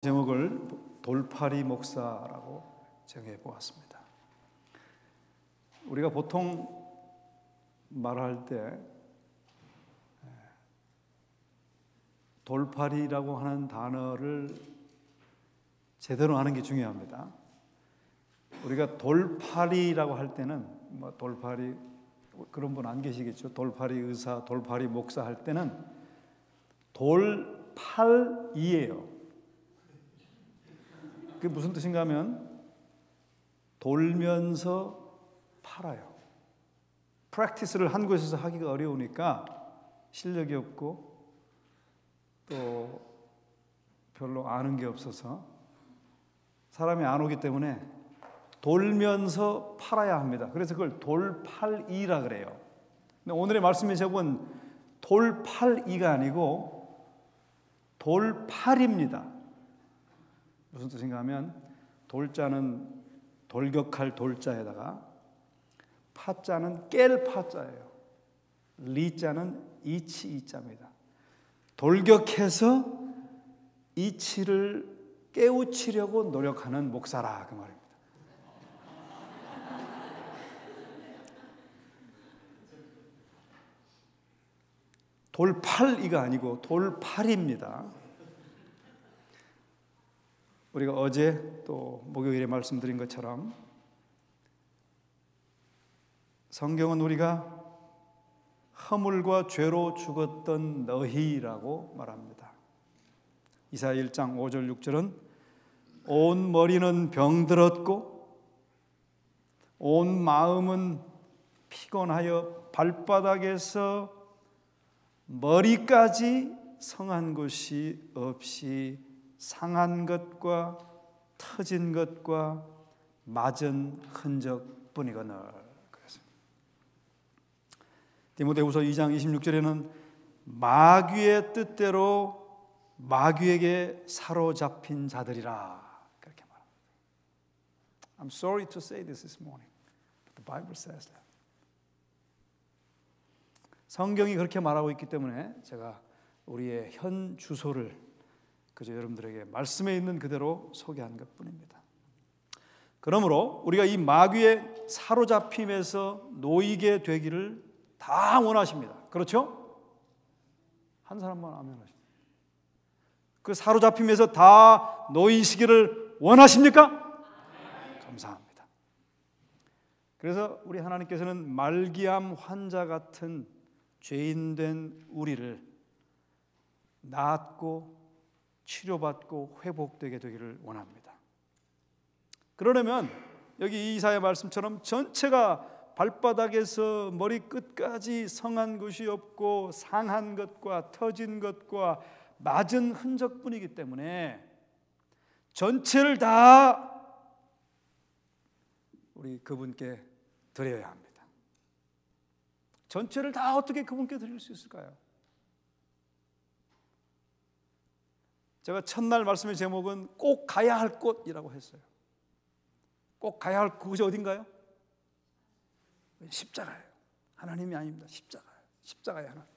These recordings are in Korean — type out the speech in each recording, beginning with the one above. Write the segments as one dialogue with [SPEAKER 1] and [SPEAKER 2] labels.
[SPEAKER 1] 제목을 돌파리 목사라고 정해 보았습니다. 우리가 보통 말할 때 돌파리라고 하는 단어를 제대로 아는 게 중요합니다. 우리가 돌파리라고 할 때는 돌파리 그런 분 안 계시겠죠. 돌파리 의사, 돌파리 목사 할 때는 돌팔이에요. 그게 무슨 뜻인가 하면 돌면서 팔아요. 프랙티스를 한 곳에서 하기가 어려우니까 실력이 없고 또 별로 아는 게 없어서 사람이 안 오기 때문에 돌면서 팔아야 합니다. 그래서 그걸 돌팔이라 그래요. 근데 오늘의 말씀의 제목은 돌팔이가 아니고 돌팔입니다. 무슨 뜻인가 하면 돌자는 돌격할 돌자에다가 파자는 깰 파자예요. 리자는 이치 이자입니다. 돌격해서 이치를 깨우치려고 노력하는 목사라 그 말입니다. 돌팔이가 아니고 돌팔입니다. 우리가 어제 또 목요일에 말씀드린 것처럼 성경은 우리가 허물과 죄로 죽었던 너희라고 말합니다. 이사야 1장 5절 6절은 온 머리는 병들었고 온 마음은 피곤하여 발바닥에서 머리까지 성한 곳이 없이 상한 것과 터진 것과 맞은 흔적뿐이거늘. 그래서 디모데후서 2장 26절에는 마귀의 뜻대로 마귀에게 사로잡힌 자들이라 그렇게 말합니다. I'm sorry to say this morning, but the Bible says that. 성경이 그렇게 말하고 있기 때문에 제가 우리의 현 주소를 그저 여러분들에게 말씀에 있는 그대로 소개한 것뿐입니다. 그러므로 우리가 이 마귀의 사로잡힘에서 놓이게 되기를 다 원하십니다. 그렇죠? 한 사람만 아멘 하십니다. 그 사로잡힘에서 다 놓이시기를 원하십니까? 감사합니다. 그래서 우리 하나님께서는 말기암 환자 같은 죄인된 우리를 낫고 치료받고 회복되게 되기를 원합니다. 그러려면 여기 이사야 말씀처럼 전체가 발바닥에서 머리끝까지 성한 것이 없고 상한 것과 터진 것과 맞은 흔적뿐이기 때문에 전체를 다 우리 그분께 드려야 합니다. 전체를 다 어떻게 그분께 드릴 수 있을까요? 제가 첫날 말씀의 제목은 꼭 가야 할 곳이라고 했어요. 꼭 가야 할 곳이 어딘가요? 십자가예요. 하나님이 아닙니다. 십자가예요. 하나님.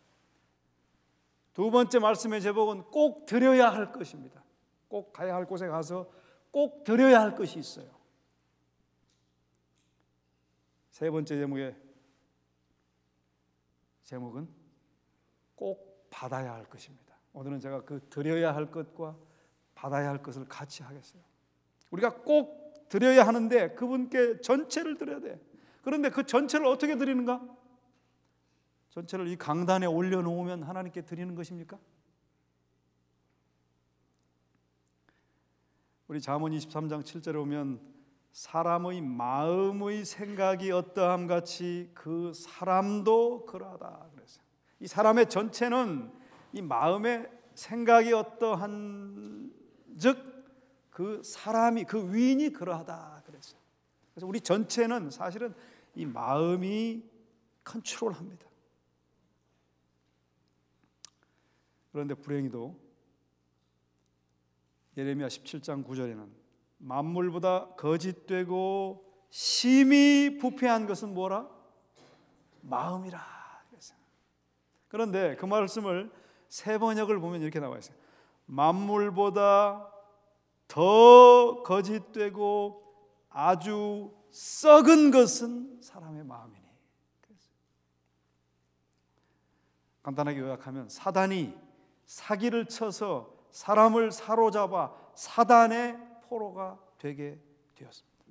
[SPEAKER 1] 두 번째 말씀의 제목은 꼭 드려야 할 것입니다. 꼭 가야 할 곳에 가서 꼭 드려야 할 것이 있어요. 세 번째 제목은 꼭 받아야 할 것입니다. 오늘은 제가 그 드려야 할 것과 받아야 할 것을 같이 하겠어요. 우리가 꼭 드려야 하는데 그분께 전체를 드려야 돼. 그런데 그 전체를 어떻게 드리는가? 전체를 이 강단에 올려놓으면 하나님께 드리는 것입니까? 우리 잠언 23장 7절에 보면 사람의 마음의 생각이 어떠함 같이 그 사람도 그러하다 그랬어요. 이 사람의 전체는 이 마음의 생각이 어떠한 즉 그 사람이 그 위인이 그러하다 그랬어요. 그래서 우리 전체는 사실은 이 마음이 컨트롤합니다. 그런데 불행히도 예레미야 17장 9절에는 만물보다 거짓되고 심히 부패한 것은 뭐라? 마음이라 그랬어요. 그런데 그 말씀을 세 번역을 보면 이렇게 나와 있어요. 만물보다 더 거짓되고 아주 썩은 것은 사람의 마음이니. 간단하게 요약하면 사단이 사기를 쳐서 사람을 사로잡아 사단의 포로가 되게 되었습니다.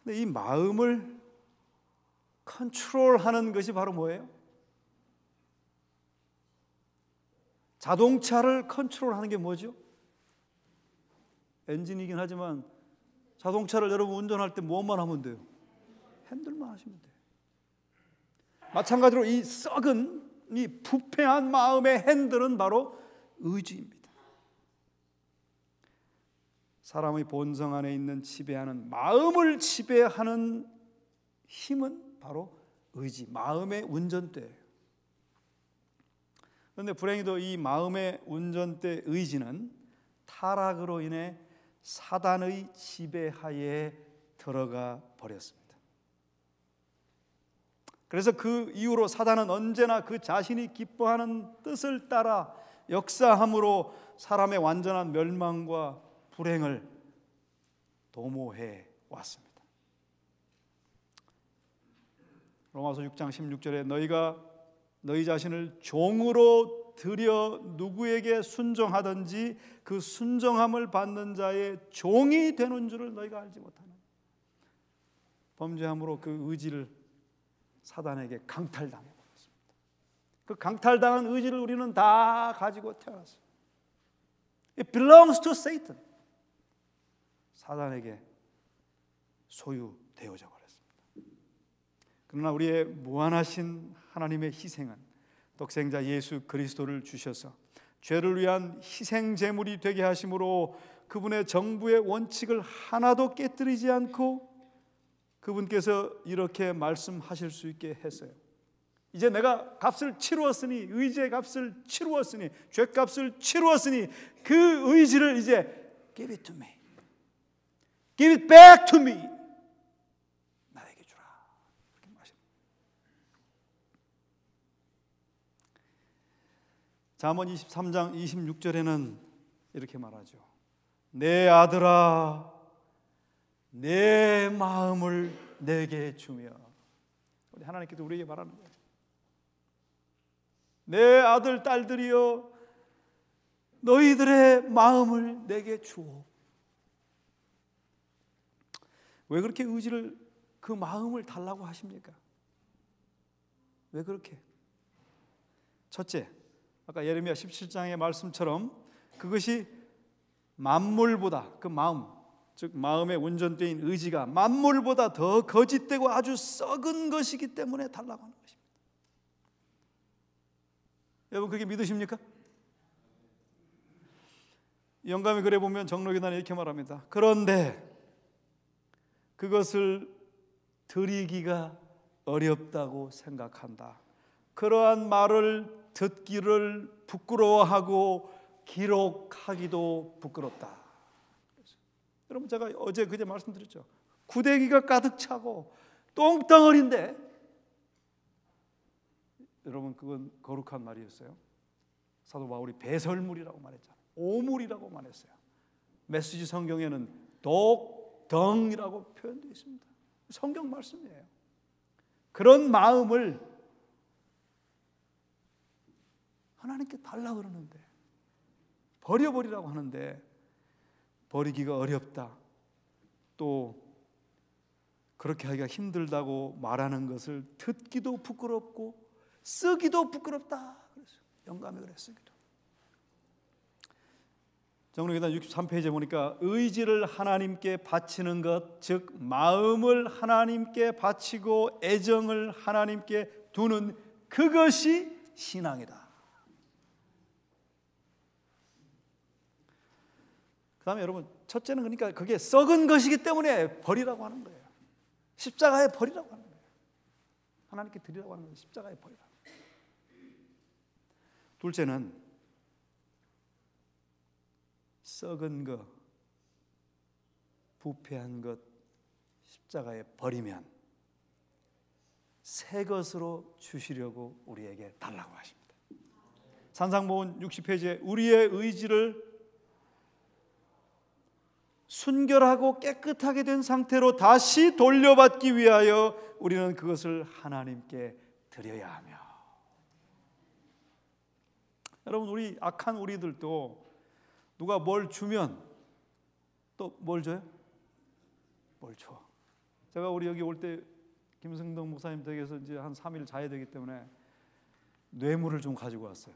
[SPEAKER 1] 근데 이 마음을 컨트롤하는 것이 바로 뭐예요? 자동차를 컨트롤하는 게 뭐죠? 엔진이긴 하지만 자동차를 여러분 운전할 때 뭐만 하면 돼요? 핸들만 하시면 돼요. 마찬가지로 이 썩은 이 부패한 마음의 핸들은 바로 의지입니다. 사람의 본성 안에 있는 지배하는 마음을 지배하는 힘은 바로 의지, 마음의 운전대예요. 그런데 불행히도 이 마음의 운전대 의지는 타락으로 인해 사단의 지배하에 들어가 버렸습니다. 그래서 그 이후로 사단은 언제나 그 자신이 기뻐하는 뜻을 따라 역사함으로 사람의 완전한 멸망과 불행을 도모해 왔습니다. 로마서 6장 16절에 너희가 너희 자신을 종으로 들여 누구에게 순종하든지 그 순종함을 받는 자의 종이 되는 줄을 너희가 알지 못하는. 범죄함으로 그 의지를 사단에게 강탈당해 버렸습니다. 그 강탈당한 의지를 우리는 다 가지고 태어났어요. It belongs to Satan. 사단에게 소유되어져 버렸습니다. 그러나 우리의 무한하신 하나님의 희생은 독생자 예수 그리스도를 주셔서 죄를 위한 희생 제물이 되게 하심으로 그분의 정부의 원칙을 하나도 깨뜨리지 않고 그분께서 이렇게 말씀하실 수 있게 했어요. 이제 내가 값을 치루었으니, 의지의 값을 치루었으니, 죄값을 치루었으니 그 의지를 이제 give it to me, give it back to me, 나에게 주라. 이렇게 말합니다. 잠언 23장 26절에는 이렇게 말하죠. 내 아들아 내 마음을 내게 주며. 우리 하나님께서 우리에게 말하는 거예요. 내 아들 딸들이여 너희들의 마음을 내게 주오. 왜 그렇게 의지를, 그 마음을 달라고 하십니까? 왜 그렇게? 첫째, 아까 예레미야 17장의 말씀처럼 그것이 만물보다, 그 마음, 즉 마음의 운전대인 의지가 만물보다 더 거짓되고 아주 썩은 것이기 때문에 달라고 하는 것입니다. 여러분 그게 믿으십니까? 영감의 글에 보면 정록이단이 이렇게 말합니다. 그런데 그것을 드리기가 어렵다고 생각한다. 그러한 말을 듣기를 부끄러워하고 기록하기도 부끄럽다. 여러분 제가 어제 그제 말씀드렸죠. 구데기가 가득 차고 똥덩어리인데, 여러분 그건 거룩한 말이었어요. 사도 바울이 배설물이라고 말했잖아요. 오물이라고 말했어요. 메시지 성경에는 독덩이라고 표현되어 있습니다. 성경 말씀이에요. 그런 마음을 하나님께 달라고 그러는데, 버려버리라고 하는데 버리기가 어렵다, 또 그렇게 하기가 힘들다고 말하는 것을 듣기도 부끄럽고 쓰기도 부끄럽다. 그래서 영감이 그래, 쓰기도. 정록이단 63페이지에 보니까 의지를 하나님께 바치는 것, 즉 마음을 하나님께 바치고 애정을 하나님께 두는 그것이 신앙이다. 그 다음에 여러분, 첫째는 그러니까 그게 썩은 것이기 때문에 버리라고 하는 거예요. 십자가에 버리라고 하는 거예요. 하나님께 드리라고 하는 거예요. 십자가에 버리라. 둘째는 썩은 것, 부패한 것 십자가에 버리면 새 것으로 주시려고 우리에게 달라고 하십니다. 산상보훈 60페이지에 우리의 의지를 순결하고 깨끗하게 된 상태로 다시 돌려받기 위하여 우리는 그것을 하나님께 드려야 하며. 여러분, 우리 악한 우리들도 누가 뭘 주면 또 뭘 줘요? 뭘 줘. 제가 우리 여기 올 때 김승동 목사님 댁에서 이제 한 3일 자야 되기 때문에 뇌물을 좀 가지고 왔어요.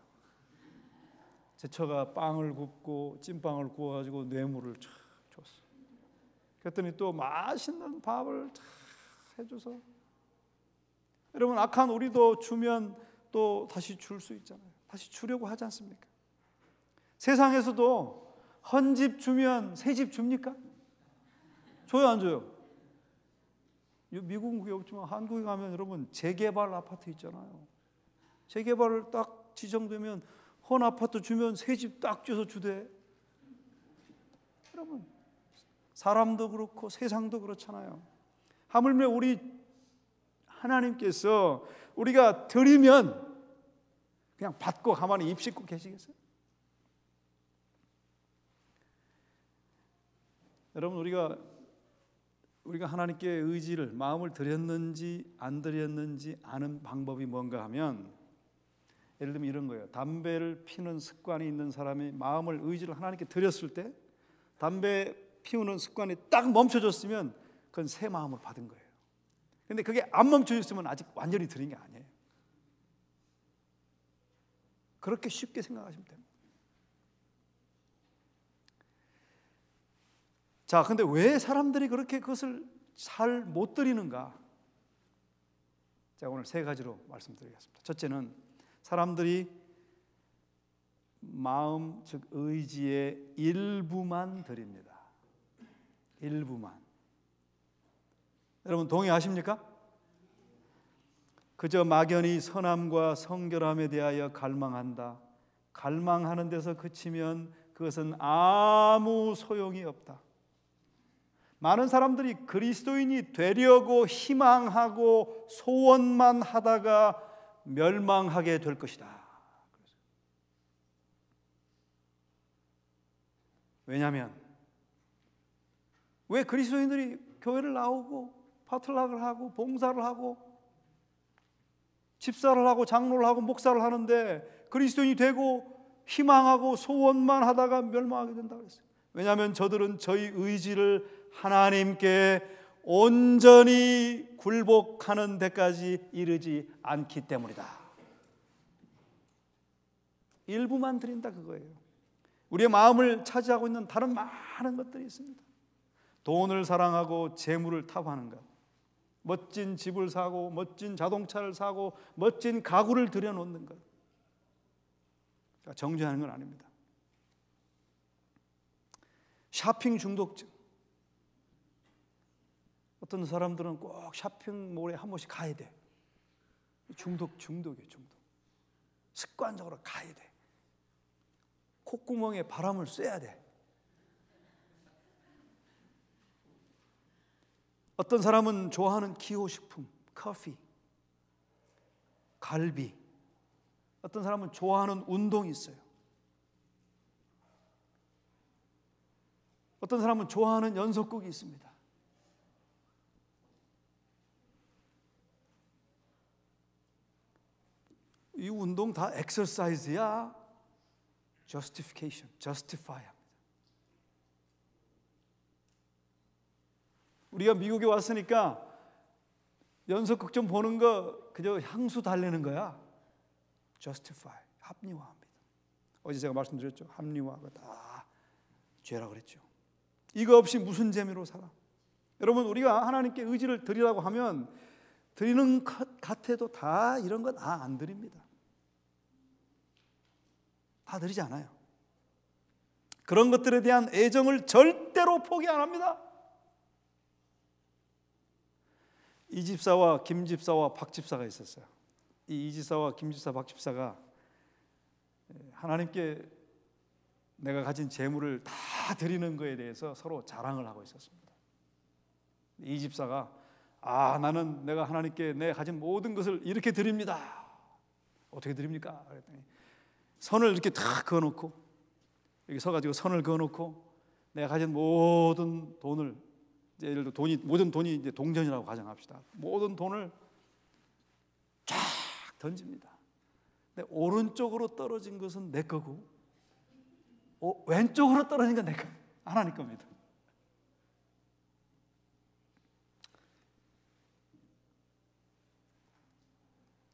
[SPEAKER 1] 제 처가 빵을 굽고 찐빵을 구워가지고 뇌물을 쫙 줬어. 그랬더니 또 맛있는 밥을 쫙 해줘서. 여러분, 악한 우리도 주면 또 다시 줄 수 있잖아요. 다시 주려고 하지 않습니까? 세상에서도 헌 집 주면 새 집 줍니까? 줘요, 안 줘요? 미국은 그게 없지만 한국에 가면 여러분 재개발 아파트 있잖아요. 재개발을 딱 지정되면 헌 아파트 주면 새 집 딱 줘서 주대. 여러분, 사람도 그렇고 세상도 그렇잖아요. 하물며 우리 하나님께서 우리가 드리면 그냥 받고 가만히 입 씻고 계시겠어요? 여러분, 우리가 하나님께 의지를, 마음을 드렸는지 안 드렸는지 아는 방법이 뭔가 하면, 예를 들면 이런 거예요. 담배를 피는 습관이 있는 사람이 마음을, 의지를 하나님께 드렸을 때 담배 피우는 습관이 딱 멈춰졌으면 그건 새 마음을 받은 거예요. 근데 그게 안 멈춰졌으면 아직 완전히 드린 게 아니에요. 그렇게 쉽게 생각하시면 됩니다. 자, 근데 왜 사람들이 그렇게 그것을 잘 못 드리는가? 제가 오늘 세 가지로 말씀드리겠습니다. 첫째는 사람들이 마음, 즉 의지의 일부만 드립니다. 일부만. 여러분 동의하십니까? 그저 막연히 선함과 성결함에 대하여 갈망한다. 갈망하는 데서 그치면 그것은 아무 소용이 없다. 많은 사람들이 그리스도인이 되려고 희망하고 소원만 하다가 멸망하게 될 것이다. 왜냐하면 왜 그리스도인들이 교회를 나오고 파틀락을 하고 봉사를 하고 집사를 하고 장로를 하고 목사를 하는데 그리스도인이 되고 희망하고 소원만 하다가 멸망하게 된다고 했어요. 왜냐하면 저들은 저희 의지를 하나님께 온전히 굴복하는 데까지 이르지 않기 때문이다. 일부만 드린다 그거예요. 우리의 마음을 차지하고 있는 다른 많은 것들이 있습니다. 돈을 사랑하고 재물을 탐하는 것, 멋진 집을 사고 멋진 자동차를 사고 멋진 가구를 들여놓는 것, 정죄하는 건 아닙니다. 쇼핑 중독증. 어떤 사람들은 꼭 쇼핑몰에 한 번씩 가야 돼. 중독이에요, 중독. 습관적으로 가야 돼. 콧구멍에 바람을 쐬야 돼. 어떤 사람은 좋아하는 기호식품, 커피, 갈비. 어떤 사람은 좋아하는 운동이 있어요. 어떤 사람은 좋아하는 연속극이 있습니다. 이 운동 다 exercise야, justification, justify 합니다. 우리가 미국에 왔으니까 연속극 좀 보는 거 그저 향수 달래는 거야. justify, 합리화합니다. 어제 제가 말씀드렸죠. 합리화가 다 죄라 그랬죠. 이거 없이 무슨 재미로 살아? 여러분, 우리가 하나님께 의지를 드리라고 하면 드리는 것 같아도 다 이런 건 안 드립니다. 다 드리지 않아요. 그런 것들에 대한 애정을 절대로 포기 안 합니다. 이 집사와 김 집사와 박 집사가 있었어요. 이 집사와 김 집사, 박 집사가 하나님께 내가 가진 재물을 다 드리는 것에 대해서 서로 자랑을 하고 있었습니다. 이 집사가 나는 내가 하나님께 내 가진 모든 것을 이렇게 드립니다. 어떻게 드립니까? 그랬더니 선을 이렇게 다 그어놓고, 여기 서가지고 선을 그어놓고 내가 가진 모든 돈을, 이제 예를 들어 모든 돈이 이제 동전이라고 가정합시다. 모든 돈을 쫙 던집니다. 근데 오른쪽으로 떨어진 것은 내 거고 왼쪽으로 떨어진 건 내 거, 하나님 겁니다.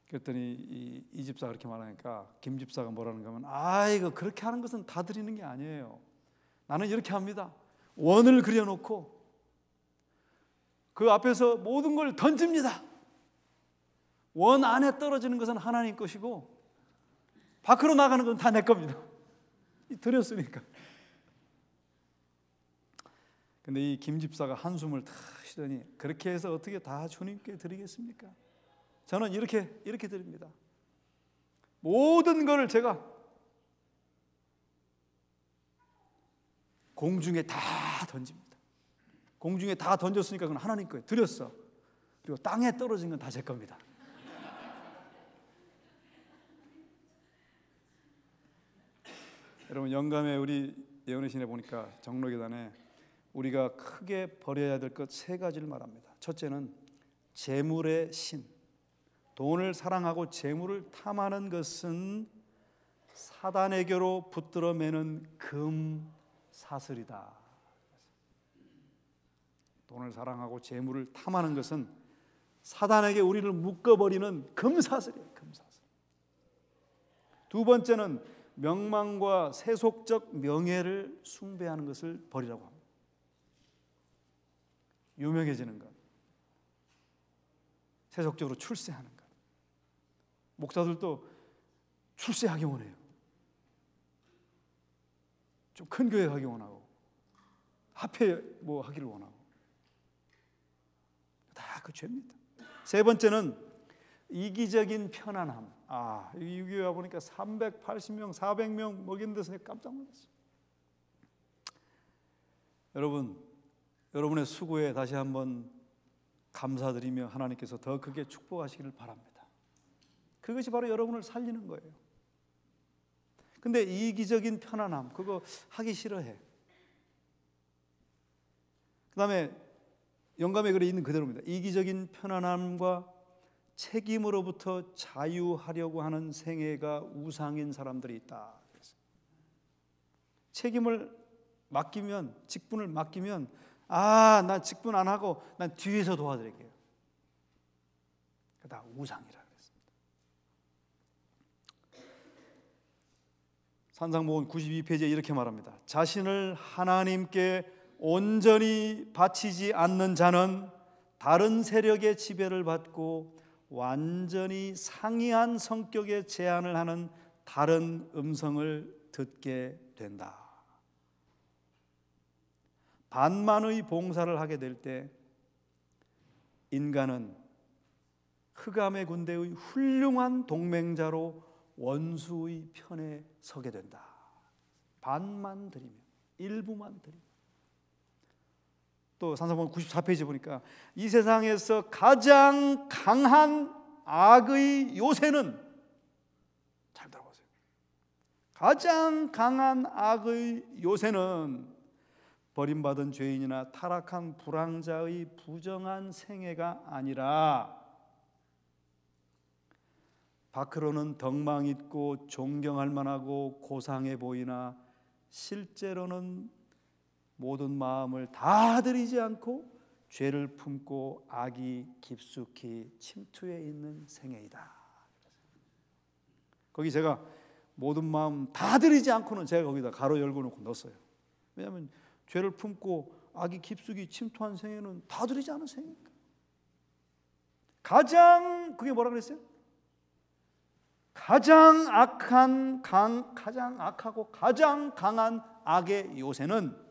[SPEAKER 1] 그랬더니 이 집사가 그렇게 말하니까 김 집사가 뭐라는가 하면, 이거 그렇게 하는 것은 다 드리는 게 아니에요. 나는 이렇게 합니다. 원을 그려놓고 그 앞에서 모든 걸 던집니다. 원 안에 떨어지는 것은 하나님 것이고 밖으로 나가는 건 다 내 겁니다. 드렸으니까. 근데 이 김 집사가 한숨을 탁 쉬더니, 그렇게 해서 어떻게 다 주님께 드리겠습니까? 저는 이렇게 드립니다. 모든 것을 제가 공중에 다 던집니다. 공중에 다 던졌으니까 그건 하나님 거예요. 드렸어. 그리고 땅에 떨어진 건 다 제 겁니다. 여러분, 영감에 우리 예언의 신에 보니까 정로계단에 우리가 크게 버려야 될 것 세 가지를 말합니다. 첫째는 재물의 신. 돈을 사랑하고 재물을 탐하는 것은 사단에게로 붙들어 매는 금 사슬이다. 돈을 사랑하고 재물을 탐하는 것은 사단에게 우리를 묶어버리는 금사슬이에요. 금사슬. 두 번째는 명망과 세속적 명예를 숭배하는 것을 버리라고 합니다. 유명해지는 것, 세속적으로 출세하는 것. 목사들도 출세하기 원해요. 좀 큰 교회 가기 원하고 합회 뭐 하기를 원하고, 다 그 죄입니다. 세 번째는 이기적인 편안함. 이 교회 와 보니까 380명, 400명 먹이는 데서 깜짝 놀랐어요. 여러분, 여러분의 수고에 다시 한번 감사드리며 하나님께서 더 크게 축복하시기를 바랍니다. 그것이 바로 여러분을 살리는 거예요. 근데 이기적인 편안함, 그거 하기 싫어해. 그 다음에 영감의 글에 있는 그대로입니다. 이기적인 편안함과 책임으로부터 자유하려고 하는 생애가 우상인 사람들이 있다. 책임을 맡기면, 직분을 맡기면, 난 직분 안 하고 난 뒤에서 도와드릴게요. 다 우상이라 그랬습니다. 산상복음 92페이지에 이렇게 말합니다. 자신을 하나님께 온전히 바치지 않는 자는 다른 세력의 지배를 받고 완전히 상이한 성격의 제안을 하는 다른 음성을 듣게 된다. 반만의 봉사를 하게 될 때 인간은 흑암의 군대의 훌륭한 동맹자로 원수의 편에 서게 된다. 반만 드리면, 일부만 드리면. 또 산상복음 94페이지 보니까 이 세상에서 가장 강한 악의 요새는, 잘 들어보세요, 가장 강한 악의 요새는 버림받은 죄인이나 타락한 불황자의 부정한 생애가 아니라 밖으로는 덕망 있고 존경할 만하고 고상해 보이나 실제로는 모든 마음을 다 들이지 않고 죄를 품고 악이 깊숙이 침투해 있는 생애이다. 거기 제가 모든 마음 다 들이지 않고는 제가 거기다 가로 열고 놓고 넣었어요. 왜냐하면 죄를 품고 악이 깊숙이 침투한 생애는 다 들이지 않은 생애니까. 그게 뭐라 그랬어요? 가장 악하고 가장 강한 악의 요새는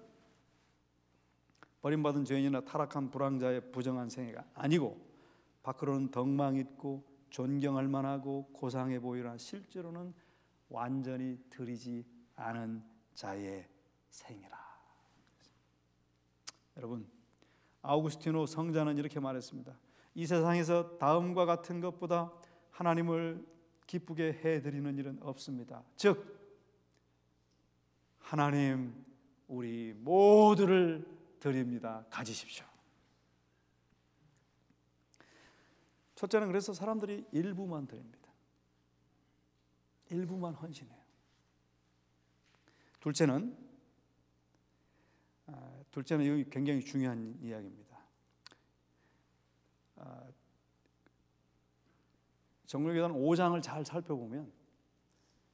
[SPEAKER 1] 버림받은 죄인이나 타락한 불황자의 부정한 생애가 아니고 밖으로는 덕망 있고 존경할 만하고 고상해 보이나 실제로는 완전히 들이지 않은 자의 생이라. 여러분, 아우구스티노 성자는 이렇게 말했습니다. 이 세상에서 다음과 같은 것보다 하나님을 기쁘게 해드리는 일은 없습니다. 즉 하나님 우리 모두를 드립니다. 가지십시오. 첫째는 그래서 사람들이 일부만 드립니다. 일부만 헌신해요. 둘째는 이거 굉장히 중요한 이야기입니다. 정로교단 5장을 잘 살펴보면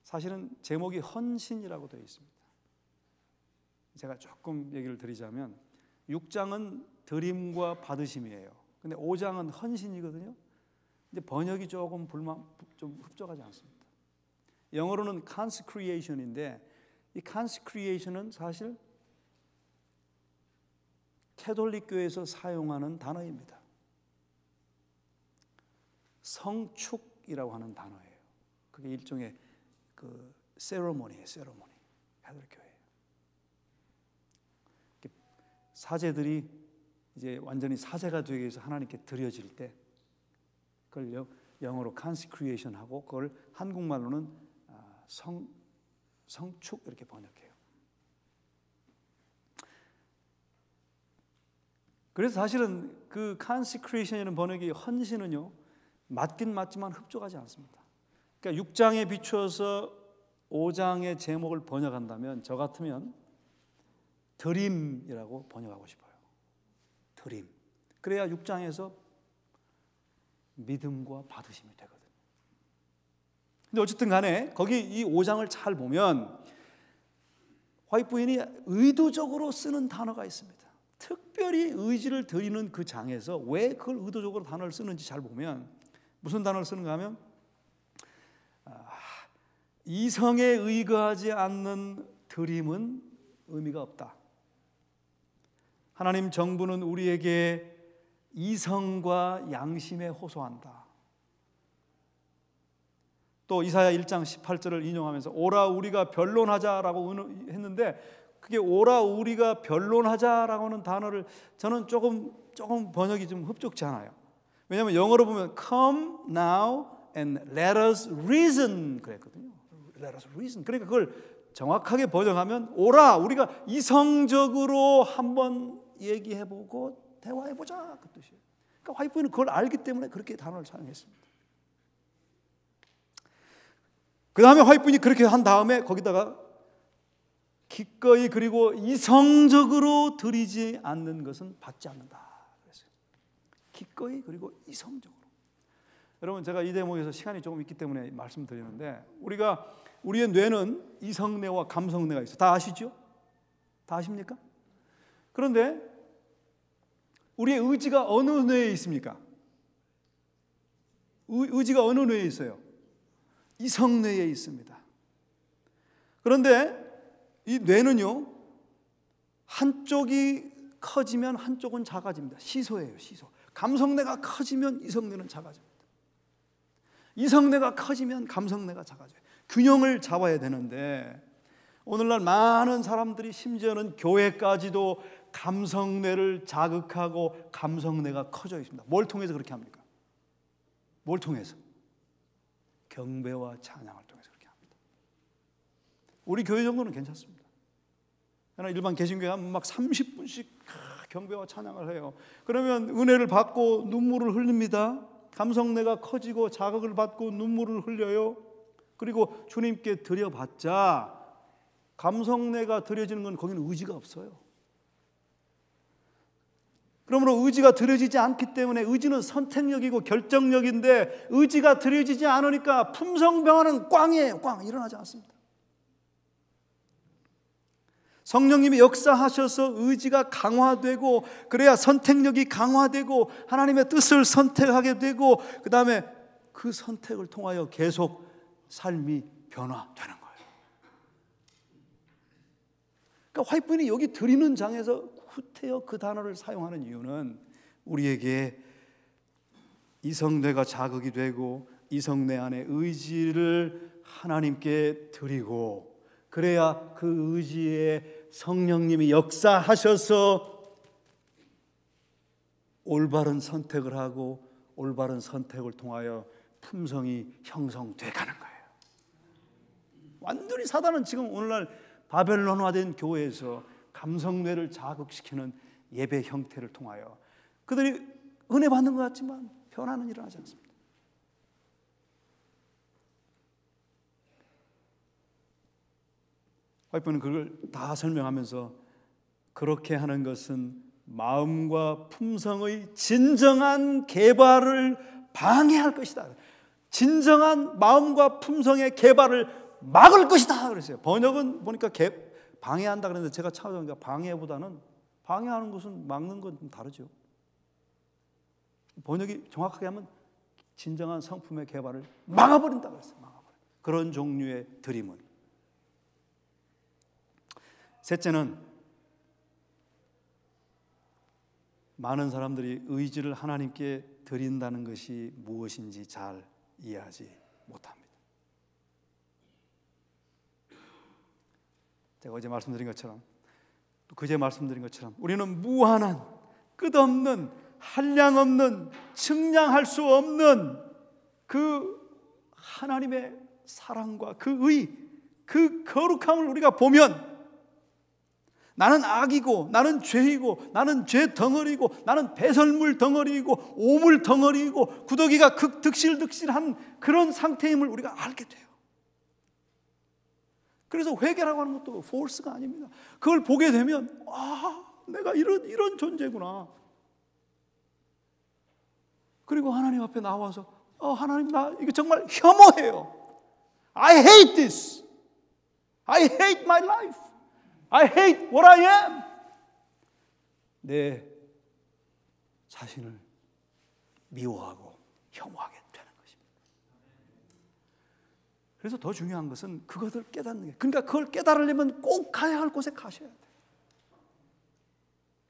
[SPEAKER 1] 사실은 제목이 헌신이라고 되어 있습니다. 제가 조금 얘기를 드리자면 6장은 드림과 받으심이에요. 근데 5장은 헌신이거든요. 근데 번역이 조금 좀 흡족하지 않습니다. 영어로는 consecration인데 이 consecration은 사실 캐톨릭 교회에서 사용하는 단어입니다. 성축이라고 하는 단어예요. 그게 일종의 그 세레모니예요. 세레모니. 캐톨릭 교회. 사제들이 이제 완전히 사제가 되기 위해서 하나님께 드려질 때 그걸 영어로 consecration 하고 그걸 한국말로는 성축 이렇게 번역해요. 그래서 사실은 그 consecration이라는 번역이 헌신은요 맞긴 맞지만 흡족하지 않습니다. 그러니까 6장에 비추어서 5장의 제목을 번역한다면 저 같으면 드림이라고 번역하고 싶어요. 드림. 그래야 6장에서 믿음과 받으심이 되거든요. 근데 어쨌든 간에 거기 이 5장을 잘 보면 화이트 부인이 의도적으로 쓰는 단어가 있습니다. 특별히 의지를 드리는 그 장에서 왜 그걸 의도적으로 단어를 쓰는지 잘 보면 무슨 단어를 쓰는가 하면 이성에 의거하지 않는 드림은 의미가 없다. 하나님 정부는 우리에게 이성과 양심에 호소한다. 또 이사야 1장 18절을 인용하면서 오라 우리가 변론하자라고 했는데 그게 오라 우리가 변론하자라고 하는 단어를 저는 조금 번역이 좀 흡족치 않아요. 왜냐하면 영어로 보면 come now and let us reason 그랬거든요. let us reason. 그러니까 그걸 정확하게 번역하면 오라 우리가 이성적으로 한번 얘기해보고 대화해보자 그 뜻이에요. 그러니까 화이트부인은 그걸 알기 때문에 그렇게 단어를 사용했습니다. 그 다음에 화이트부인이 그렇게 한 다음에 거기다가 기꺼이 그리고 이성적으로 드리지 않는 것은 받지 않는다 그랬어요. 기꺼이 그리고 이성적으로. 여러분 제가 이 대목에서 시간이 조금 있기 때문에 말씀드리는데 우리의 뇌는 이성뇌와 감성뇌가 있어요. 다 아시죠? 다 아십니까? 그런데 우리의 의지가 어느 뇌에 있습니까? 의지가 어느 뇌에 있어요? 이성뇌에 있습니다. 그런데 이 뇌는요 한쪽이 커지면 한쪽은 작아집니다. 시소예요. 시소. 감성뇌가 커지면 이성뇌는 작아집니다. 이성뇌가 커지면 감성뇌가 작아져요. 균형을 잡아야 되는데 오늘날 많은 사람들이 심지어는 교회까지도 감성뇌를 자극하고 감성뇌가 커져 있습니다. 뭘 통해서 그렇게 합니까? 뭘 통해서? 경배와 찬양을 통해서 그렇게 합니다. 우리 교회 정도는 괜찮습니다. 그러나 일반 개신교회 하면 막 30분씩 경배와 찬양을 해요. 그러면 은혜를 받고 눈물을 흘립니다. 감성뇌가 커지고 자극을 받고 눈물을 흘려요. 그리고 주님께 드려봤자 감성뇌가 드려지는 건 거기는 의지가 없어요. 그러므로 의지가 드려지지 않기 때문에 의지는 선택력이고 결정력인데 의지가 드려지지 않으니까 품성병화는 꽝이에요. 꽝 일어나지 않습니다. 성령님이 역사하셔서 의지가 강화되고 그래야 선택력이 강화되고 하나님의 뜻을 선택하게 되고 그 다음에 그 선택을 통하여 계속 삶이 변화되는 거예요. 그러니까 화이트부인이 여기 드리는 장에서 후태여 그 단어를 사용하는 이유는 우리에게 이성뇌가 자극이 되고 이성뇌 안에 의지를 하나님께 드리고 그래야 그 의지에 성령님이 역사하셔서 올바른 선택을 하고 올바른 선택을 통하여 품성이 형성돼 가는 거예요. 완전히 사단은 지금 오늘날 바벨론화된 교회에서 감성뇌를 자극시키는 예배 형태를 통하여 그들이 은혜 받는 것 같지만 변화는 일어나지 않습니다. 와이프는 그걸 다 설명하면서 그렇게 하는 것은 마음과 품성의 진정한 개발을 방해할 것이다. 진정한 마음과 품성의 개발을 막을 것이다 그랬어요. 번역은 보니까 방해한다 그랬는데 제가 찾아보니까 방해보다는 방해하는 것은 막는 건 좀 다르죠. 번역이 정확하게 하면 진정한 성품의 개발을 막아버린다 그랬어요. 막아버려. 그런 종류의 드림은. 셋째는 많은 사람들이 의지를 하나님께 드린다는 것이 무엇인지 잘 이해하지 못합니다. 제가 어제 말씀드린 것처럼 또 그제 말씀드린 것처럼 우리는 무한한 끝없는 한량없는 측량할 수 없는 그 하나님의 사랑과 그 의, 그 거룩함을 우리가 보면 나는 악이고 나는 죄이고 나는 죄 덩어리고 나는 배설물 덩어리이고 오물 덩어리이고 구더기가 득실득실한 그런 상태임을 우리가 알게 돼요. 그래서 회개라고 하는 것도 force가 아닙니다. 그걸 보게 되면 내가 이런 존재구나. 그리고 하나님 앞에 나와서 하나님 나 이거 정말 혐오해요. I hate this. I hate my life. I hate what I am. 내 자신을 미워하고 혐오하게 되는 것입니다. 그래서 더 중요한 것은 그것을 깨닫는 게, 그러니까 그걸 깨달으려면 꼭 가야 할 곳에 가셔야 돼요.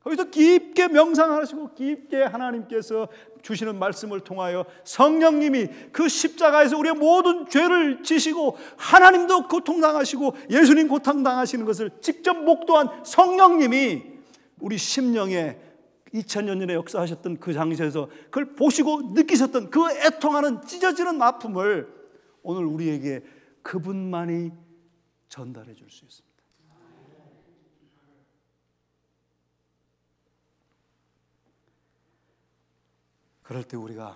[SPEAKER 1] 거기서 깊게 명상하시고 깊게 하나님께서 주시는 말씀을 통하여 성령님이 그 십자가에서 우리의 모든 죄를 지시고 하나님도 고통당하시고 예수님 고통당하시는 것을 직접 목도한 성령님이 우리 심령에 2000년 전에 역사하셨던 그 장소에서 그걸 보시고 느끼셨던 그 애통하는 찢어지는 아픔을 오늘 우리에게 그분만이 전달해 줄 수 있습니다. 그럴 때 우리가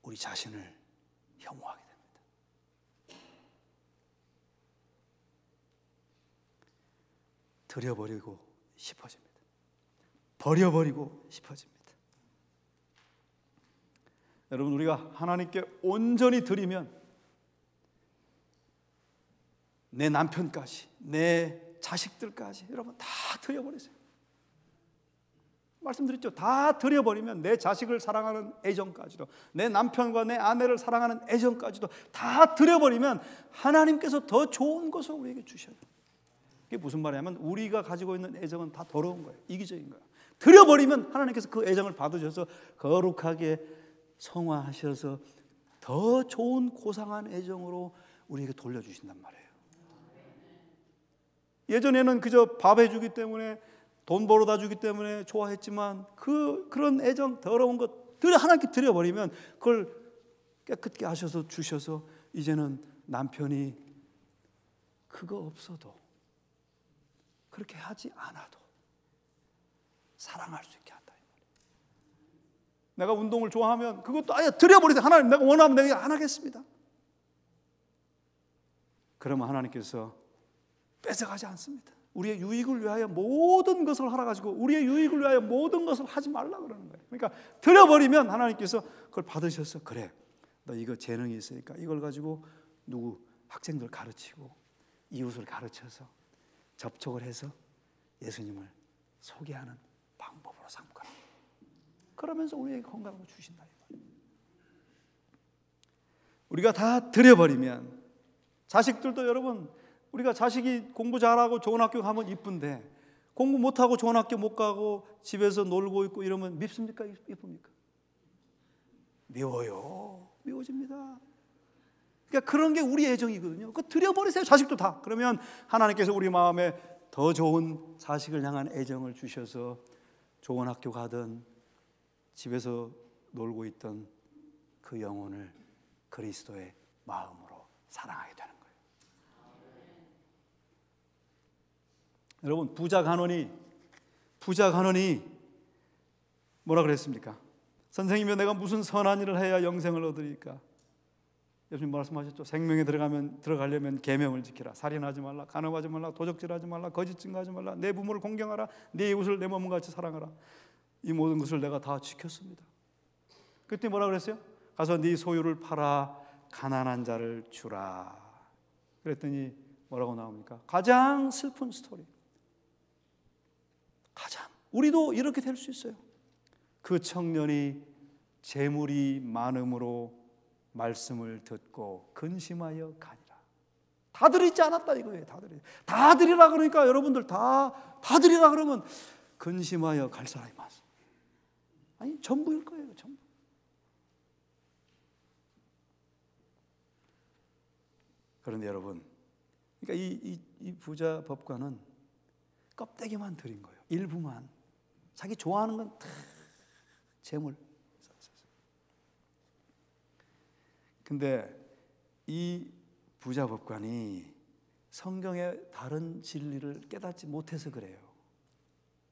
[SPEAKER 1] 우리 자신을 혐오하게 됩니다. 들여버리고 싶어집니다. 버려버리고 싶어집니다. 여러분, 우리가 하나님께 온전히 드리면 내 남편까지, 내 자식들까지 여러분 다 드려버리세요. 말씀드렸죠. 다 드려버리면 내 자식을 사랑하는 애정까지도, 내 남편과 내 아내를 사랑하는 애정까지도 다 드려버리면 하나님께서 더 좋은 것을 우리에게 주셔요. 이게 무슨 말이냐면 우리가 가지고 있는 애정은 다 더러운 거예요. 이기적인 거예요. 드려버리면 하나님께서 그 애정을 받으셔서 거룩하게 성화하셔서 더 좋은 고상한 애정으로 우리에게 돌려주신단 말이에요. 예전에는 그저 밥 해주기 때문에, 돈 벌어다 주기 때문에 좋아했지만 그런 애정, 더러운 것 하나님께 드려버리면 그걸 깨끗게 하셔서 주셔서 이제는 남편이 그거 없어도, 그렇게 하지 않아도 사랑할 수 있게 한다. 내가 운동을 좋아하면 그것도 아예 드려버리세요. 하나님, 내가 원하면 내가 안 하겠습니다. 그러면 하나님께서 뺏어가지 않습니다. 우리의 유익을 위하여 모든 것을 하라가지고 우리의 유익을 위하여 모든 것을 하지 말라 그러는 거예요. 그러니까 드려버리면 하나님께서 그걸 받으셔서 그래, 너 이거 재능이 있으니까 이걸 가지고 누구 학생들 가르치고 이웃을 가르쳐서 접촉을 해서 예수님을 소개하는 방법으로 삼거라. 그러면서 우리에게 건강을 주신다. 우리가 다 드려버리면, 자식들도 여러분, 우리가 자식이 공부 잘하고 좋은 학교 가면 이쁜데 공부 못하고 좋은 학교 못 가고 집에서 놀고 있고 이러면 밉습니까? 이쁩니까? 미워요. 미워집니다. 그러니까 그런 게 우리 애정이거든요. 그거 드려버리세요. 자식도 다. 그러면 하나님께서 우리 마음에 더 좋은 자식을 향한 애정을 주셔서 좋은 학교 가든 집에서 놀고 있던 그 영혼을 그리스도의 마음으로 사랑하게 되는 거예요. 여러분, 부자 간원이 뭐라 그랬습니까? 선생님이 내가 무슨 선한 일을 해야 영생을 얻으리까? 예수님 말씀하셨죠. 생명에 들어가려면 계명을 지키라. 살인하지 말라, 간음하지 말라, 도적질하지 말라, 거짓 증거하지 말라, 내 부모를 공경하라, 내 이웃을 내 몸과 같이 사랑하라. 이 모든 것을 내가 다 지켰습니다. 그때 뭐라 그랬어요? 가서 네 소유를 팔아 가난한 자를 주라. 그랬더니 뭐라고 나옵니까? 가장 슬픈 스토리. 우리도 이렇게 될 수 있어요. 그 청년이 재물이 많음으로 말씀을 듣고 근심하여 가니라. 다 드리지 않았다 이거예요. 다 드리라 그러니까 여러분들 다 드리라 그러면 근심하여 갈 사람이 많습니다. 아니, 전부일 거예요. 전부. 그런데 여러분, 그러니까 이 부자 법관은 껍데기만 드린 거예요. 일부만. 자기 좋아하는 건 다 재물. 근데 이 부자 법관이 성경의 다른 진리를 깨닫지 못해서 그래요.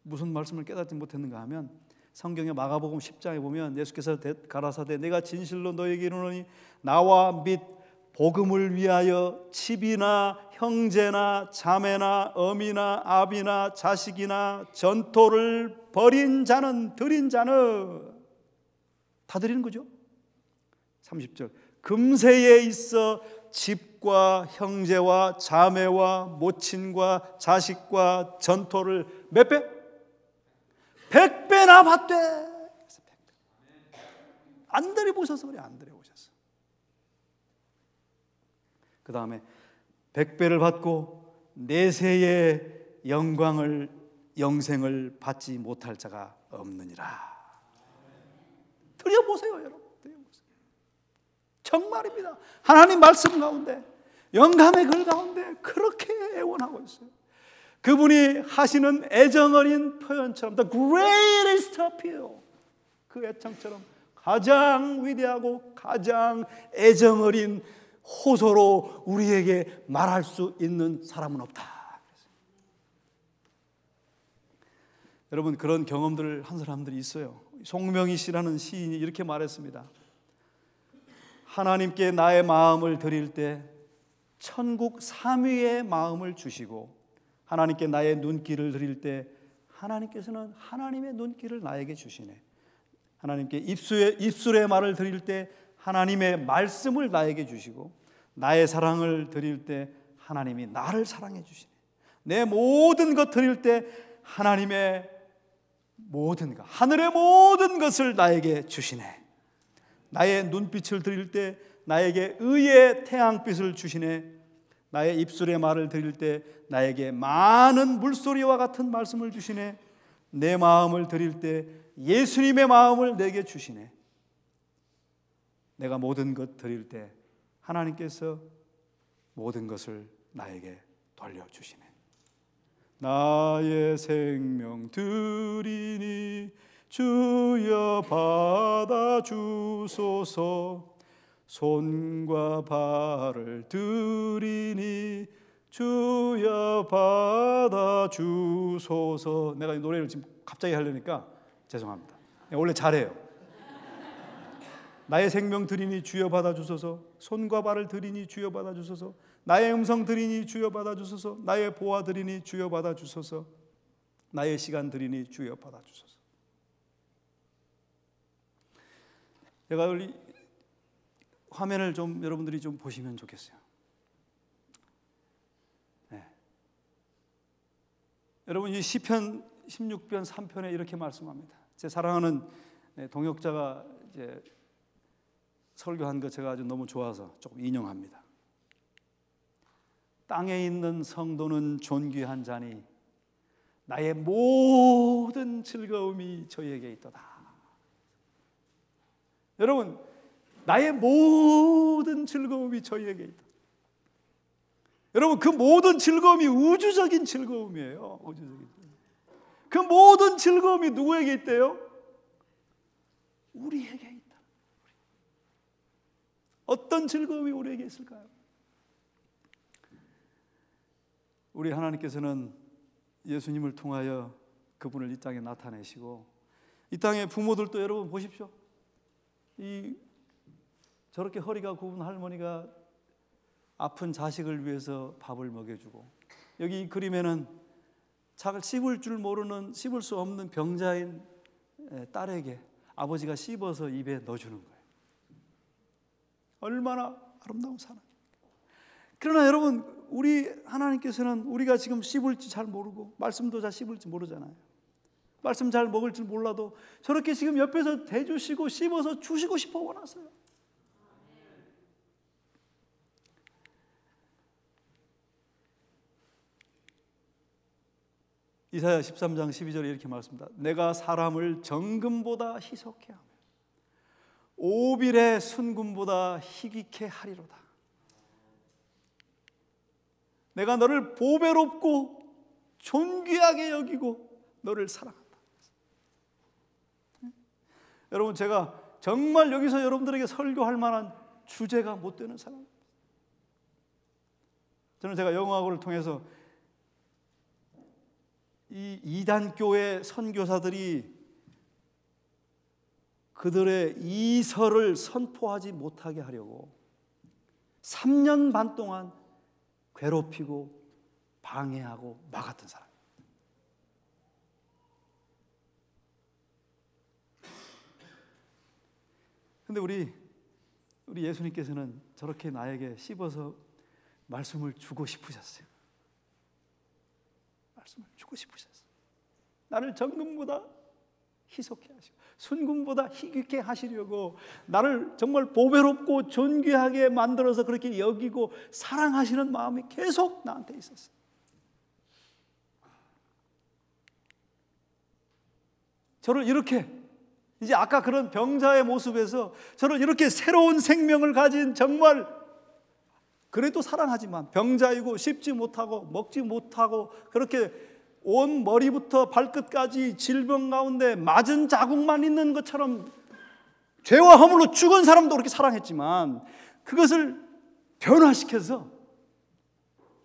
[SPEAKER 1] 무슨 말씀을 깨닫지 못했는가 하면 성경의 마가복음 10장에 보면 예수께서 가라사대 내가 진실로 너에게 이르노니 나와 및 복음을 위하여 집이나 형제나 자매나 어미나 아비나 자식이나 전토를 벌인 자는 드린 자는 다 드리는 거죠. 30절 금세에 있어 집과 형제와 자매와 모친과 자식과 전토를 몇 배? 100배나 받되. 안 드려보셔서 그래. 안 드려보셔서. 그 다음에 100배를 받고 내세의 영생을 받지 못할 자가 없느니라. 드려보세요 여러분. 드려보세요. 정말입니다. 하나님 말씀 가운데 영감의 글 가운데 그렇게 애원하고 있어요. 그분이 하시는 애정어린 표현처럼 The greatest appeal, 그 애청처럼 가장 위대하고 가장 애정어린 호소로 우리에게 말할 수 있는 사람은 없다. 여러분, 그런 경험들을 한 사람들이 있어요. 송명희 씨라는 시인이 이렇게 말했습니다. 하나님께 나의 마음을 드릴 때 천국 3위의 마음을 주시고 하나님께 나의 눈길을 드릴 때 하나님께서는 하나님의 눈길을 나에게 주시네. 하나님께 입술의 말을 드릴 때 하나님의 말씀을 나에게 주시고 나의 사랑을 드릴 때 하나님이 나를 사랑해 주시네. 내 모든 것 드릴 때 하나님의 모든 것, 하늘의 모든 것을 나에게 주시네. 나의 눈빛을 드릴 때 나에게 의의 태양빛을 주시네. 나의 입술의 말을 드릴 때 나에게 많은 물소리와 같은 말씀을 주시네. 내 마음을 드릴 때 예수님의 마음을 내게 주시네. 내가 모든 것 드릴 때 하나님께서 모든 것을 나에게 돌려주시네. 나의 생명 드리니 주여 받아주소서. 손과 발을 드리니 주여 받아주소서. 내가 이 노래를 지금 갑자기 하려니까 죄송합니다. 원래 잘해요. 나의 생명 드리니 주여 받아주소서. 손과 발을 드리니 주여 받아주소서. 나의 음성 드리니 주여 받아주소서. 나의 보아 드리니 주여 받아주소서. 나의 시간 드리니 주여 받아주소서. 제가 우리 화면을 좀 여러분들이 좀 보시면 좋겠어요. 네. 여러분, 이 시편 16편 3편에 이렇게 말씀합니다. 제 사랑하는 동역자가 이제 설교한 거 제가 아주 너무 좋아서 조금 인용합니다. 땅에 있는 성도는 존귀한 자니 나의 모든 즐거움이 저희에게 있도다. 여러분, 나의 모든 즐거움이 저희에게 있다. 여러분, 그 모든 즐거움이 우주적인 즐거움이에요. 우주적인 즐거움. 그 모든 즐거움이 누구에게 있대요? 우리에게 있다. 어떤 즐거움이 우리에게 있을까요? 우리 하나님께서는 예수님을 통하여 그분을 이 땅에 나타내시고, 이 땅의 부모들도 여러분 보십시오. 저렇게 허리가 굽은 할머니가 아픈 자식을 위해서 밥을 먹여주고, 여기 이 그림에는 잘 씹을 줄 모르는, 씹을 수 없는 병자인 딸에게 아버지가 씹어서 입에 넣어주는 거예요. 얼마나 아름다운 사랑. 그러나 여러분, 우리 하나님께서는 우리가 지금 씹을지 잘 모르고 말씀도 잘 씹을지 모르잖아요. 말씀 잘 먹을 줄 몰라도 저렇게 지금 옆에서 대주시고 씹어서 주시고 싶어 원하세요. 이사야 13장 12절에 이렇게 말씀합니다. 내가 사람을 정금보다 희석해 하며 오빌의 순금보다 희귀케 하리로다. 내가 너를 보배롭고 존귀하게 여기고 너를 사랑한다. 여러분, 제가 정말 여기서 여러분들에게 설교할 만한 주제가 못 되는 사람입니다. 저는 제가 영어학원을 통해서 이 이단교회 선교사들이 그들의 이설을 선포하지 못하게 하려고 3년 반 동안 괴롭히고 방해하고 막았던 사람입니다. 근데 우리 예수님께서는 저렇게 나에게 씹어서 말씀을 주고 싶으셨어요. 말씀을 주고 싶으셨어요. 나를 정금보다 희석해 하시고 순금보다 희귀케 하시려고 나를 정말 보배롭고 존귀하게 만들어서 그렇게 여기고 사랑하시는 마음이 계속 나한테 있었어요. 저를 이렇게, 이제 아까 그런 병자의 모습에서 저를 이렇게 새로운 생명을 가진, 정말 그래도 사랑하지만 병자이고 씹지 못하고 먹지 못하고 그렇게 온 머리부터 발끝까지 질병 가운데 맞은 자국만 있는 것처럼 죄와 허물로 죽은 사람도 그렇게 사랑했지만, 그것을 변화시켜서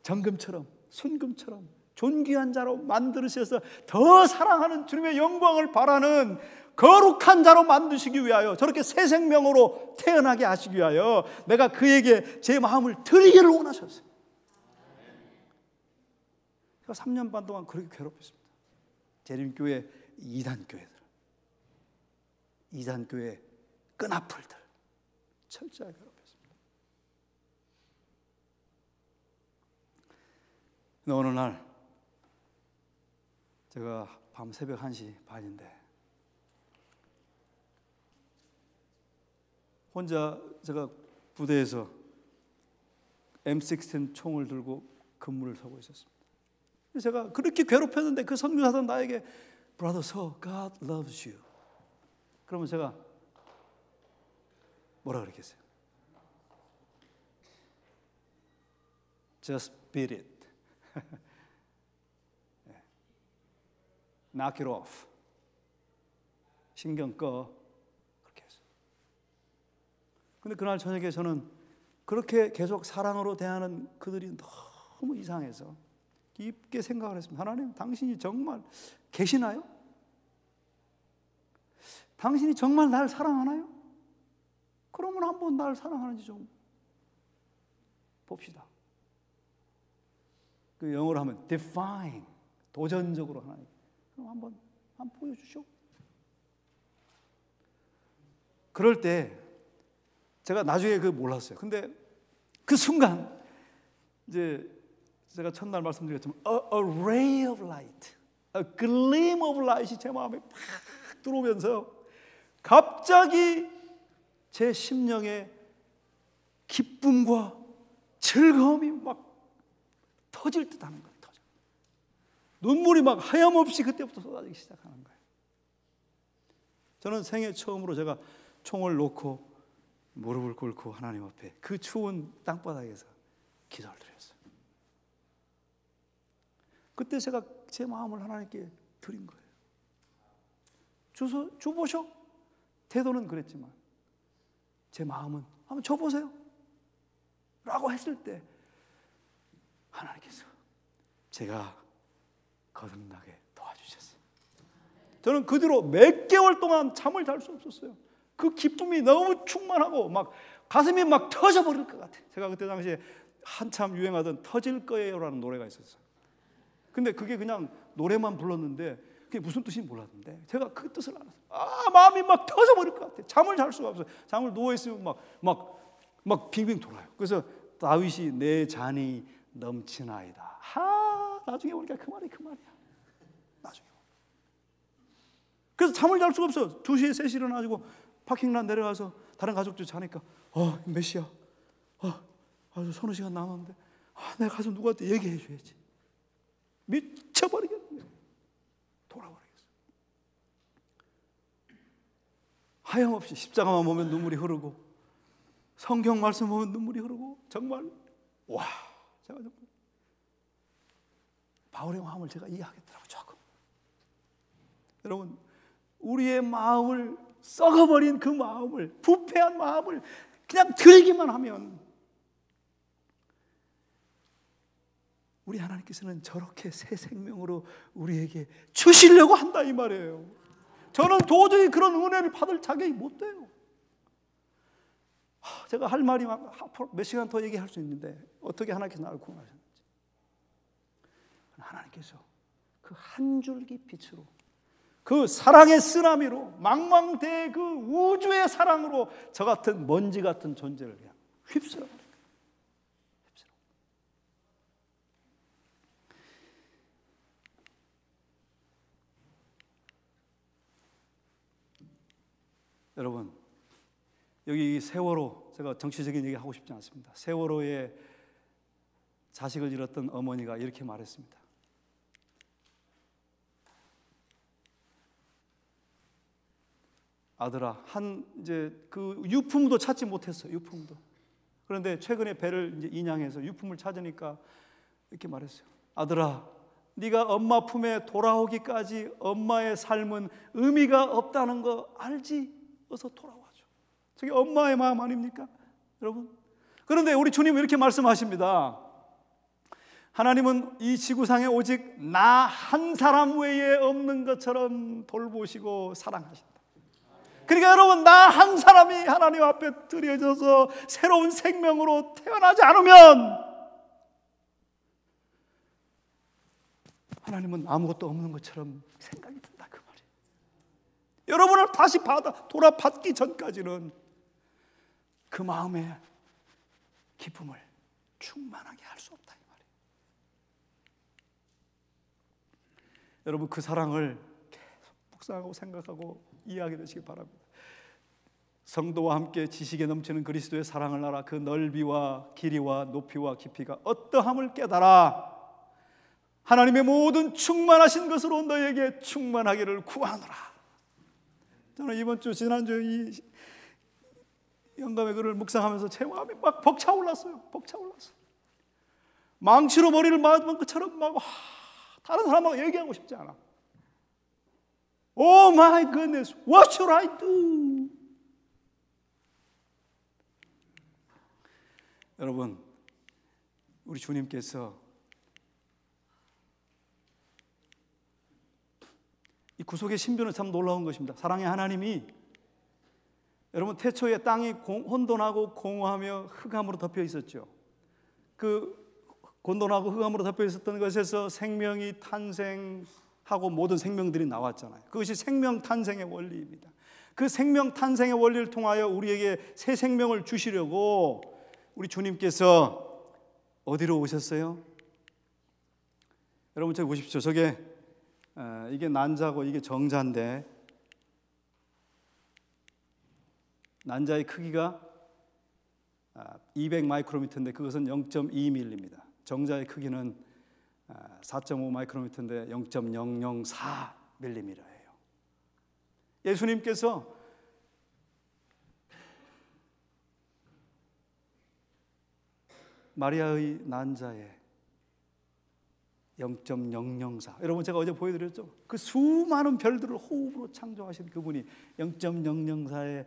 [SPEAKER 1] 정금처럼 순금처럼 존귀한 자로 만드셔서 더 사랑하는 주님의 영광을 바라는 거룩한 자로 만드시기 위하여, 저렇게 새 생명으로 태어나게 하시기 위하여 내가 그에게 제 마음을 드리기를 원하셨어요. 제가 3년 반 동안 그렇게 괴롭혔습니다. 재림교회 이단교회들, 이단교회 끈아풀들 철저하게 괴롭혔습니다. 근데 어느 날 제가 밤 새벽 1시 반인데 혼자 제가 부대에서 M16 총을 들고 근무를 서고 있었습니다. 제가 그렇게 괴롭혔는데 그 선교사는 나에게 Brother Saul, God loves you. 그러면 제가 뭐라 그랬겠어요? Just beat it. Knock it off. 신경 꺼. 그렇게 했어요. 근데 그날 저녁에 저는 그렇게 계속 사랑으로 대하는 그들이 너무 이상해서 깊게 생각을 했습니다. 하나님, 당신이 정말 계시나요? 당신이 정말 날 사랑하나요? 그러면 한번 날 사랑하는지 좀 봅시다. 그 영어로 하면 define, 도전적으로 하나님, 그럼 한번 보여주시오. 그럴 때 제가 나중에 그 몰랐어요. 근데 그 순간 이제 제가 첫날 말씀드렸지만 a ray of light, a gleam of light이 제 마음에 팍 들어오면서 갑자기 제 심령에 기쁨과 즐거움이 막 터질 듯 하는 거예요. 눈물이 막 하염없이 그때부터 쏟아지기 시작하는 거예요. 저는 생애 처음으로 제가 총을 놓고 무릎을 꿇고 하나님 앞에 그 추운 땅바닥에서 기도를 드렸어요. 그때 제가 제 마음을 하나님께 드린 거예요. 주보셔. 태도는 그랬지만 제 마음은 한번 줘보세요 라고 했을 때 하나님께서 제가 거듭나게 도와주셨어요. 저는 그 뒤로 몇 개월 동안 잠을 잘 수 없었어요. 그 기쁨이 너무 충만하고 막 가슴이 막 터져버릴 것 같아요. 제가 그때 당시에 한참 유행하던 터질 거예요라는 노래가 있었어요. 근데 그게 그냥 노래만 불렀는데 그게 무슨 뜻인지 몰랐는데 제가 그 뜻을 알았어요. 마음이 막 터져버릴 것 같아요. 잠을 잘 수가 없어요. 잠을 누워있으면 막 빙빙 돌아요. 그래서 다윗이 내 잔이 넘치나이다. 나중에 보니까 그 말이야. 나중에. 그래서 잠을 잘 수가 없어요. 2시에 3시에 일어나가지고 파킹lot 내려가서 다른 가족들 자니까 몇 시야? 아주 서너 시간 남았는데 내가 가서 누구한테 얘기해 줘야지. 미쳐버리겠네. 돌아버리겠어. 하염없이 십자가만 보면 눈물이 흐르고 성경 말씀 보면 눈물이 흐르고 정말 제가 정말 바울의 마음을 제가 이해하겠더라고요. 조금. 여러분 우리의 마음을 썩어버린 그 마음을 부패한 마음을 그냥 들기만 하면 우리 하나님께서는 저렇게 새 생명으로 우리에게 주시려고 한다 이 말이에요. 저는 도저히 그런 은혜를 받을 자격이 못 돼요. 제가 할 말이 몇 시간 더 얘기할 수 있는데 어떻게 하나님께서 나를 구원하셨는지. 하나님께서 그 한 줄기 빛으로 그 사랑의 쓰나미로 망망대해 그 우주의 사랑으로 저 같은 먼지 같은 존재를 그냥 휩쓸어버려요. 여러분 여기 세월호, 제가 정치적인 얘기 하고 싶지 않습니다. 세월호에 자식을 잃었던 어머니가 이렇게 말했습니다. 아들아, 이제 그 유품도 찾지 못했어요. 유품도. 그런데 최근에 배를 이제 인양해서 유품을 찾으니까 이렇게 말했어요. 아들아, 네가 엄마 품에 돌아오기까지 엄마의 삶은 의미가 없다는 거 알지? 어서 돌아와줘. 저게 엄마의 마음 아닙니까? 여러분. 그런데 우리 주님은 이렇게 말씀하십니다. 하나님은 이 지구상에 오직 나 한 사람 외에 없는 것처럼 돌보시고 사랑하신다. 그러니까 여러분, 나 한 사람이 하나님 앞에 드려져서 새로운 생명으로 태어나지 않으면 하나님은 아무것도 없는 것처럼 생각이 든다 그 말이에요. 여러분을 다시 돌아받기 전까지는 그 마음의 기쁨을 충만하게 할 수 없다 이 말이에요. 여러분, 그 사랑을 계속 묵상하고 생각하고 이해하게 되시기 바랍니다. 성도와 함께 지식에 넘치는 그리스도의 사랑을 알아 그 넓이와 길이와 높이와 깊이가 어떠함을 깨달아 하나님의 모든 충만하신 것으로 너에게 충만하기를 구하노라. 저는 이번 주 지난주 이 영감의 글을 묵상하면서 제 마음이 막 벅차올랐어요. 망치로 머리를 맞은 것처럼 막 다른 사람하고 얘기하고 싶지 않아. Oh my goodness, what should I do? 여러분, 우리 주님께서 이 구속의 신비는 참 놀라운 것입니다. 사랑의 하나님이 여러분 태초에 땅이 혼돈하고 공허하며 흑암으로 덮여 있었죠. 그 혼돈하고 흑암으로 덮여 있었던 것에서 생명이 탄생하고 모든 생명들이 나왔잖아요. 그것이 생명 탄생의 원리입니다. 그 생명 탄생의 원리를 통하여 우리에게 새 생명을 주시려고 우리 주님께서 어디로 오셨어요? 여러분 저기 보십시오. 저게 이게 난자고 이게 정자인데 난자의 크기가 200 마이크로미터인데 그것은 0.2mm입니다. 정자의 크기는 4.5 마이크로미터인데 0.004mm예요. 예수님께서 마리아의 난자에 0.004. 여러분 제가 어제 보여드렸죠? 그 수많은 별들을 호흡으로 창조하신 그분이 0.004의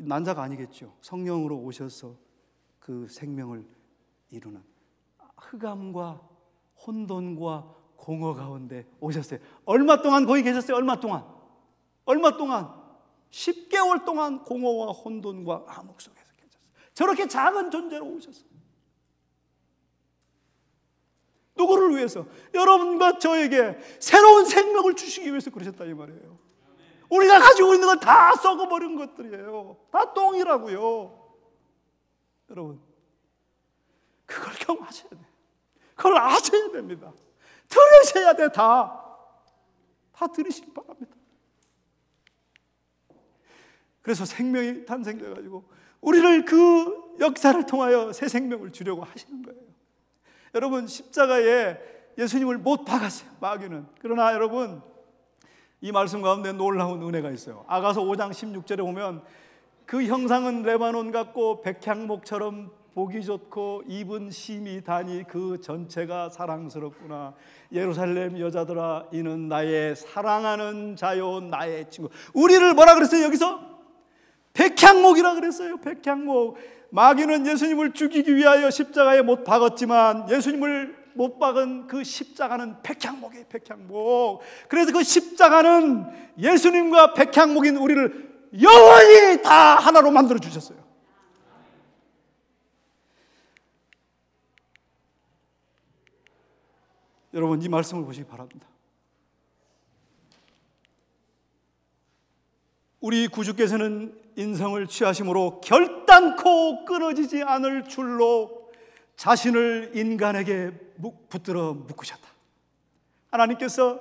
[SPEAKER 1] 난자가 아니겠죠. 성령으로 오셔서 그 생명을 이루는 흑암과 혼돈과 공허 가운데 오셨어요. 얼마 동안 거기 계셨어요? 얼마 동안? 10개월 동안 공허와 혼돈과 암흑 속에서 계셨어요. 저렇게 작은 존재로 오셨어요. 누구를 위해서? 여러분과 저에게 새로운 생명을 주시기 위해서 그러셨다 이 말이에요. 우리가 가지고 있는 건 다 썩어버린 것들이에요. 다 똥이라고요. 여러분, 그걸 경험하셔야 돼요. 그걸 아셔야 됩니다. 들으셔야 돼. 다 들으시기 바랍니다. 그래서 생명이 탄생돼가지고 우리를 그 역사를 통하여 새 생명을 주려고 하시는 거예요. 여러분, 십자가에 예수님을 못 박았어요, 마귀는. 그러나 여러분, 이 말씀 가운데 놀라운 은혜가 있어요. 아가서 5장 16절에 보면 그 형상은 레바논 같고 백향목처럼 보기 좋고 입은 심이 다니 그 전체가 사랑스럽구나. 예루살렘 여자들아, 이는 나의 사랑하는 자요, 나의 친구. 우리를 뭐라 그랬어요? 여기서 백향목이라 그랬어요. 백향목. 마귀는 예수님을 죽이기 위하여 십자가에 못 박았지만 예수님을 못 박은 그 십자가는 백향목이에요. 백향목. 그래서 그 십자가는 예수님과 백향목인 우리를 영원히 다 하나로 만들어 주셨어요. 여러분, 이 말씀을 보시기 바랍니다. 우리 구주께서는 인성을 취하심으로 결단코 끊어지지 않을 줄로 자신을 인간에게 붙들어 묶으셨다. 하나님께서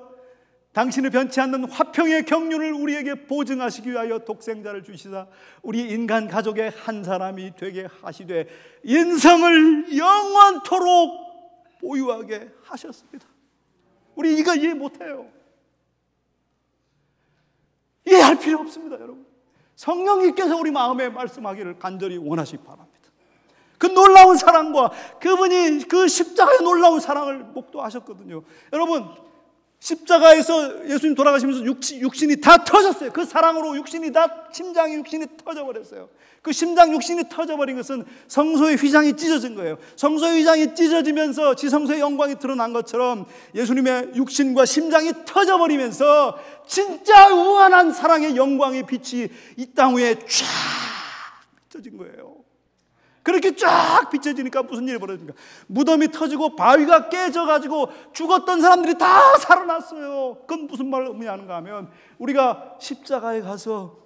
[SPEAKER 1] 당신의 변치 않는 화평의 경륜을 우리에게 보증하시기 위하여 독생자를 주시사 우리 인간 가족의 한 사람이 되게 하시되 인성을 영원토록 보유하게 하셨습니다. 우리 이거 이해 못해요. 이해할 필요 없습니다, 여러분. 성령님께서 우리 마음에 말씀하기를 간절히 원하시기 바랍니다. 그 놀라운 사랑과 그분이 그 십자가의 놀라운 사랑을 목도하셨거든요. 여러분, 십자가에서 예수님 돌아가시면서 육신이 다 터졌어요. 그 사랑으로 육신이 다, 심장이 육신이 터져버렸어요. 그 심장 육신이 터져버린 것은 성소의 휘장이 찢어진 거예요. 성소의 휘장이 찢어지면서 지성소의 영광이 드러난 것처럼 예수님의 육신과 심장이 터져버리면서 진짜 무한한 사랑의 영광의 빛이 이 땅 위에 쫙 비춰진 거예요. 그렇게 쫙 비춰지니까 무슨 일이 벌어집니까? 무덤이 터지고 바위가 깨져가지고 죽었던 사람들이 다 살아났어요. 그건 무슨 말을 의미하는가 하면 우리가 십자가에 가서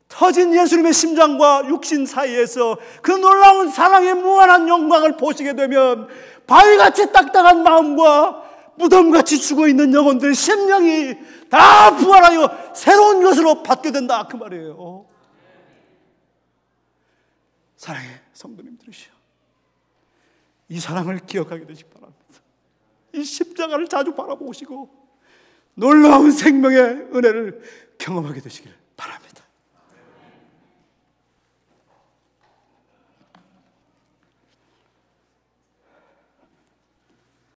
[SPEAKER 1] 터진 예수님의 심장과 육신 사이에서 그 놀라운 사랑의 무한한 영광을 보시게 되면 바위같이 딱딱한 마음과 무덤같이 죽어있는 영혼들의 심령이 다 부활하여 새로운 것으로 받게 된다, 그 말이에요. 사랑의 성도님 들으시오. 이 사랑을 기억하게 되시기 바랍니다. 이 십자가를 자주 바라보시고 놀라운 생명의 은혜를 경험하게 되시기를